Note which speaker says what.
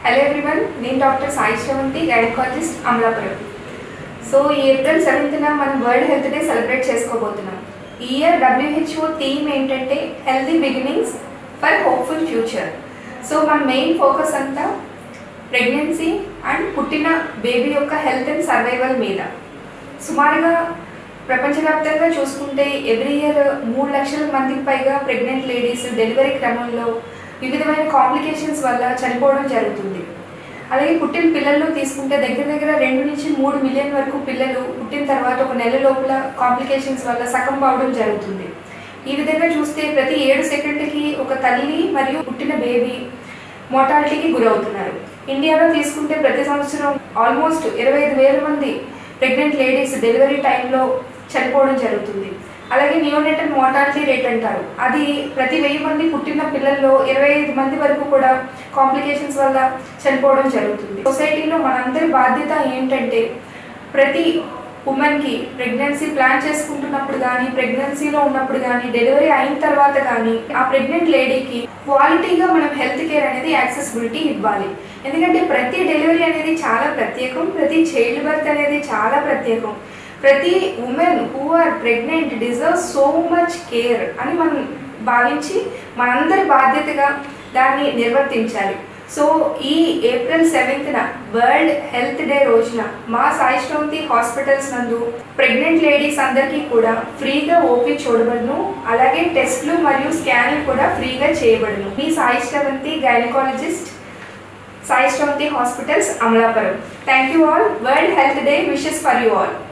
Speaker 1: Hello everyone, నేను doctor Sai Sravanthi gynaecologist Amalapuram. So ఈ April 7th మనం వరల్డ్ హెల్త్ డే సెలబ్రేట్ చేసుకోబోతున్నాం. ఈ ఇయర్ WHO థీమ్ ఏంటంటే healthy beginnings for hopeful future. So మన మెయిన్ ఫోకస్ అంతా ప్రెగ్నెన్సీ అండ్ పుట్టిన బేబీ యొక్క హెల్త్ అండ్ సర్వైవల్ మీద. సుమారుగా ప్రపంచవ్యాప్తంగా చూసుకుంటే ఎవ్రీ ఇయర్ 3 లక్షల మందికి పైగా ప్రెగ్నెంట్ లేడీస్ డెలివరీ క్రమంలో వివిధమైన కాంప్లికేషన్స్ వల్ల చనిపోవడం జరుగుతుంది. అలాగే పుట్టిన పిల్లల్లో తీసుకుంటే దగ్గర 2 నుంచి 3 మిలియన్ వరకు పిల్లలు పుట్టిన తర్వాత ఒక నెల లోపల కాంప్లికేషన్స్ వల్ల సకంబ్ అవడం జరుగుతుంది. ఈ విధంగా చూస్తే ప్రతి 7 సెకండ్లకి ఒక తల్లి మరియు పుట్టిన బేబీ మోర్టాలిటీకి గురవుతున్నారు. ఇండియాలో తీసుకుంటే ప్రతి సంవత్సరం ఆల్మోస్ట్ 25,000 మంది ప్రెగ్నెంట్ లేడీస్ డెలివరీ టైంలో చనిపోవడం జరుగుతుంది. అలాగే నియోనేటల్ మోర్టాలిటీ రేట్ అంటారు, అది ప్రతి 1000 మంది పుట్టిన పిల్లల్లో 25 మంది వరకు కూడా కాంప్లికేషన్స్ వల్ల చనిపోవడం జరుగుతుంది. సొసైటీలో మనందరి బాధ్యత ఏంటంటే ప్రతి ఉమెన్కి ప్రెగ్నెన్సీ ప్లాన్ చేసుకుంటున్నప్పుడు కానీ, ప్రెగ్నెన్సీలో ఉన్నప్పుడు కానీ, డెలివరీ అయిన తర్వాత కానీ ఆ ప్రెగ్నెంట్ లేడీకి క్వాలిటీగా మనం హెల్త్ కేర్ అనేది యాక్సెసిబిలిటీ ఇవ్వాలి. ఎందుకంటే ప్రతి డెలివరీ అనేది చాలా ప్రత్యేకం, ప్రతి చైల్డ్ బర్త్ అనేది చాలా ప్రత్యేకం. ప్రతి women who are pregnant deserve so much care అని మనం భావించి మనందరి బాధ్యతగా దాన్ని నిర్వర్తించాలి. సో ఈ April 7th world health day రోజున మా సాయి శ్రవంతి హాస్పిటల్స్ నందు ప్రెగ్నెంట్ లేడీస్ అందరికీ కూడా ఫ్రీగా ఓపీ చూడబడును. అలాగే టెస్ట్లు మరియు స్కానింగ్ కూడా ఫ్రీగా చేయబడును. మీ Sai Sravanthi gynaecologist, Sai Sravanthi hospitals Amalapuram. Thank you all. World health day wishes for you all.